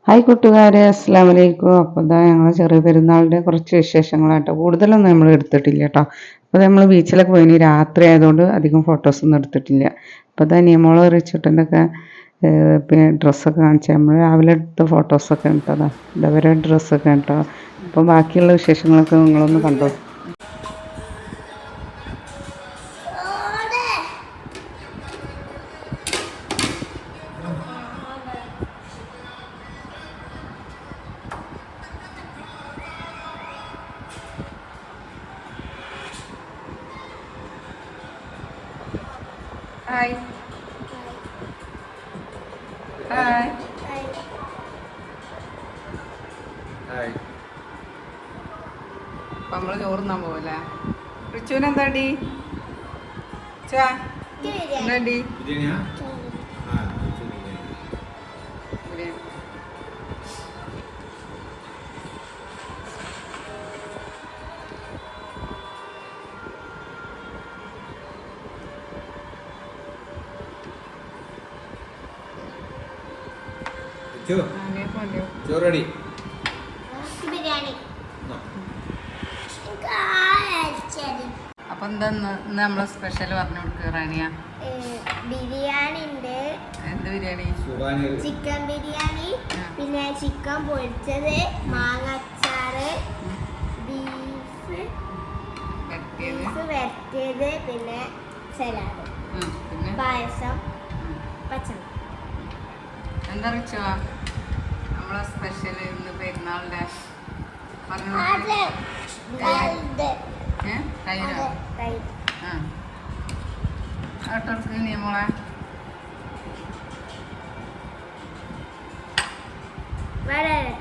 Hi കൂട്ടുകാരെ, അസ്സലാമു അലൈക്കും. അപ്പോൾ ഇതാ ഞങ്ങൾ ചെറിയ പെരുന്നാളിൻ്റെ കുറച്ച് വിശേഷങ്ങളാട്ടോ. കൂടുതലൊന്നും നമ്മൾ എടുത്തിട്ടില്ല കേട്ടോ. അപ്പോൾ നമ്മൾ ബീച്ചിലൊക്കെ പോയിന്, രാത്രി ആയതുകൊണ്ട് അധികം ഫോട്ടോസൊന്നും എടുത്തിട്ടില്ല. അപ്പോൾ ഇതാ നിയമോള് റിച്ചൂട്ടൻ്റെയൊക്കെ പിന്നെ ഡ്രസ്സൊക്കെ കാണിച്ചു. നമ്മൾ രാവിലെ എടുത്ത ഫോട്ടോസൊക്കെ കേട്ടതാ, ഇതവരെ ഡ്രസ്സൊക്കെ കേട്ടോ. അപ്പോൾ ബാക്കിയുള്ള വിശേഷങ്ങളൊക്കെ നിങ്ങളൊന്ന് കണ്ടോ. Hi hi hi. അപ്പം നമ്മൾ ചോറുന്നാൻ പോവല്ലേ? റിച്ചുവിന് എന്താടി? എന്താടി? ചോറടി അപ്പൊ എന്താ നമ്മളെ സ്പെഷ്യൽ പറഞ്ഞു കൊടുക്കുക റാനിയ? ബിരിയാണി ഉണ്ട്. എന്ത് ബിരിയാണി? ചിക്കൻ ബിരിയാണി, പിന്നെ ചിക്കൻ പൊരിച്ചത്, മാങ്ങ അച്ചാറ്, ബീഫ് വരട്ടിയത്, പിന്നെ സലാഡ്, പായസം, പച്ചമ. എന്താ റിച്ചോ നമ്മളെ സ്പെഷ്യൽ ഇന്ന് പെരുന്നാളിന്റെ പറഞ്ഞു? ഓട്ടോർക്ക് നിയമോളെ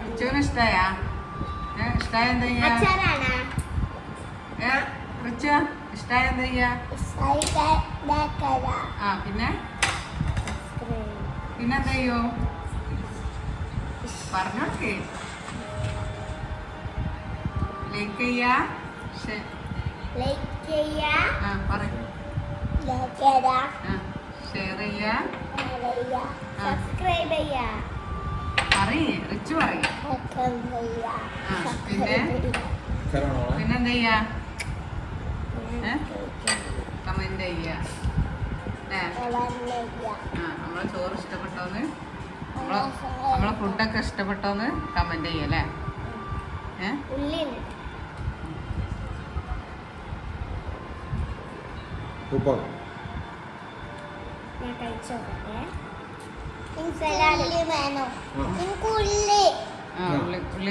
റിച്ചുവിന് ഇഷ്ടായ? ഇഷ്ടായ എന്താ ചെയ്യാ? റിച്ച ഇഷ്ടായ എന്താ ചെയ്യാ? പിന്നെ പിന്നെന്താ ചെയ്യോ? പറഞ്ഞോക്കെ. ലൈക്ക് ചെയ്യാ, ഷെയർ ചെയ്യാ, സബ്സ്ക്രൈബ് ചെയ്യാ. പറയേ റിച്ച് പറയ. പിന്നെ പിന്നെന്താ ചെയ്യാ? കമന്റ് ചെയ്യാ. നമ്മളെ ചോറ് ഇഷ്ടപ്പെട്ടോന്ന്, നമ്മളെ ഫുഡൊക്കെ ഇഷ്ടപ്പെട്ടോന്ന് കമന്റ് ചെയ്യല്ലേ? ഉള്ളി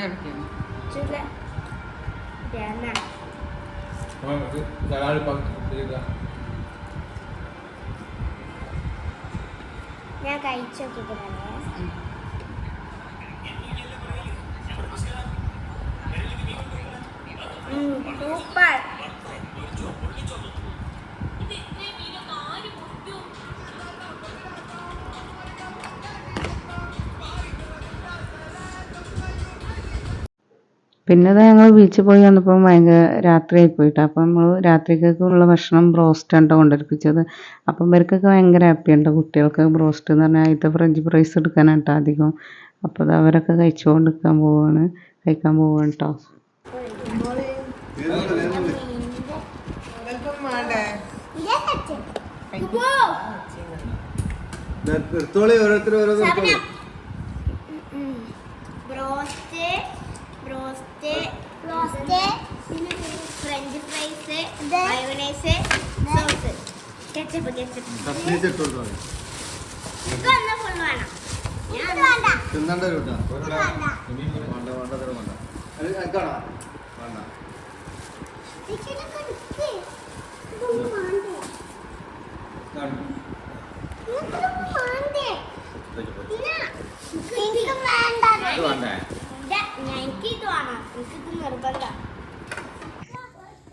എടുക്കുന്നു. ഞാൻ കഴിച്ചു നോക്കിയിട്ടേ. സൂപ്പർ. പിന്നെ ഞങ്ങൾ ബീച്ചിൽ പോയി വന്നപ്പോൾ ഭയങ്കര രാത്രിയായി പോയിട്ട്, അപ്പം നമ്മൾ രാത്രിക്കൊക്കെയുള്ള ഭക്ഷണം ബ്രോസ്റ്റാണ് കൊണ്ടുവരിപ്പിച്ചത്. അപ്പം ഇവർക്കൊക്കെ ഭയങ്കര ഹാപ്പിയുണ്ട്. കുട്ടികൾക്ക് ബ്രോസ്റ്റ് എന്ന് പറഞ്ഞാൽ ഇത് ഫ്രഞ്ച് ഫ്രൈസ് എടുക്കാനായിട്ട് അധികം. അപ്പോൾ അത് അവരൊക്കെ കഴിക്കാൻ പോവാണ് കേട്ടോ. French fries, mayonnaise, sauce, ketchup.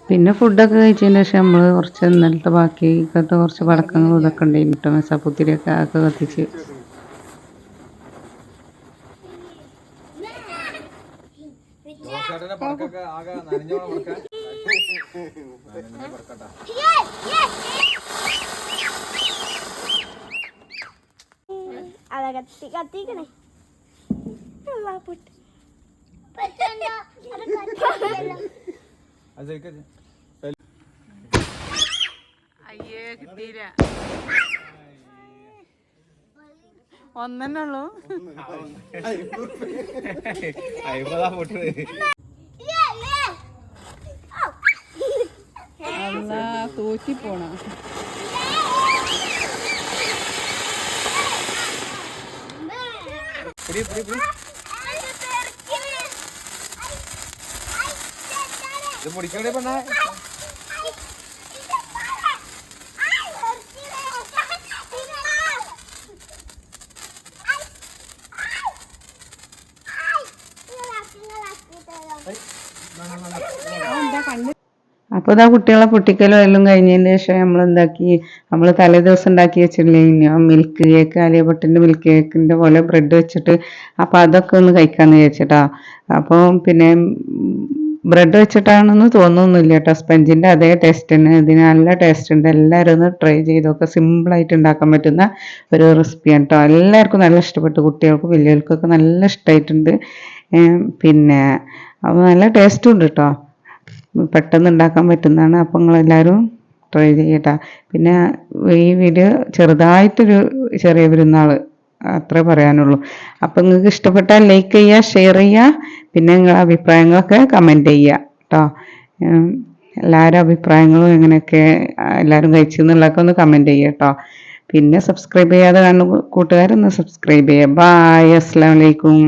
പിന്നെ ഫുഡൊക്കെ കഴിച്ചതിന് ശേഷം നമ്മൾ കുറച്ച് ഇന്നലത്തെ ബാക്കിക്കത്തെ കുറച്ച് പടക്കങ്ങളും ഇതൊക്കെ ഉണ്ടായിരുന്നു കേട്ടോ. മെസാപ്പുത്തിരിയൊക്കെ ആക്കെ കത്തിച്ച് കത്തിക്കണേ. അയ്യേ കിട്ടിയില്ല. ഒന്നെന്നെ ഉള്ളൂ. അല്ലാ തോറ്റി പോണ. പൊടിക്കണ്ടേ പെണ്ണ അപ്പോൾ ഇതാ കുട്ടികളെ പൊട്ടിക്കലും എല്ലാം കഴിഞ്ഞതിന് ശേഷം നമ്മൾ എന്താക്കി, നമ്മൾ തലേ ദിവസം ഉണ്ടാക്കി വെച്ചില്ലേ മിൽക്ക് കേക്ക്, ആലിയഭട്ടിൻ്റെ മിൽക്ക് കേക്കിൻ്റെ പോലെ ബ്രെഡ് വെച്ചിട്ട്, അപ്പോൾ അതൊക്കെ ഒന്ന് കഴിക്കാമെന്ന് വിചാരിച്ചിട്ടാ. അപ്പോൾ പിന്നെ ബ്രെഡ് വെച്ചിട്ടാണെന്ന് തോന്നുന്നില്ല കേട്ടോ, സ്പഞ്ചിൻ്റെ അതേ ടേസ്റ്റ് തന്നെ. ഇതിന് നല്ല ടേസ്റ്റ് ഉണ്ട്. എല്ലാവരും ഒന്ന് ട്രൈ ചെയ്തൊക്കെ, സിമ്പിളായിട്ട് ഉണ്ടാക്കാൻ പറ്റുന്ന ഒരു റെസിപ്പിയാണ് കേട്ടോ. എല്ലാവർക്കും നല്ല ഇഷ്ടപ്പെട്ടു, കുട്ടികൾക്കും വലിയവർക്കൊക്കെ നല്ല ഇഷ്ടമായിട്ടുണ്ട്. പിന്നെ അപ്പോൾ നല്ല ടേസ്റ്റും ഉണ്ട് കേട്ടോ, പെട്ടെന്ന് ഉണ്ടാക്കാൻ പറ്റുന്നതാണ്. അപ്പോൾ നിങ്ങളെല്ലാവരും ട്രൈ ചെയ്യട്ടോ. പിന്നെ ഈ വീഡിയോ ചെറുതായിട്ടൊരു ചെറിയ പെരുന്നാൾ അത്രേ പറയാനുള്ളൂ. അപ്പം നിങ്ങൾക്ക് ഇഷ്ടപ്പെട്ടാൽ ലൈക്ക് ചെയ്യുക, ഷെയർ ചെയ്യുക, പിന്നെ നിങ്ങളുടെ അഭിപ്രായങ്ങളൊക്കെ കമൻറ്റ് ചെയ്യുക കേട്ടോ. എല്ലാവരും അഭിപ്രായങ്ങളും എങ്ങനെയൊക്കെ എല്ലാവരും കഴിച്ചു എന്നുള്ളതൊക്കെ ഒന്ന് കമൻറ്റ് ചെയ്യുക കേട്ടോ. പിന്നെ സബ്സ്ക്രൈബ് ചെയ്യാതെ കാണുന്ന കൂട്ടുകാരൊന്ന് സബ്സ്ക്രൈബ് ചെയ്യുക. ബായ്, അസ്സലാമു അലൈക്കും.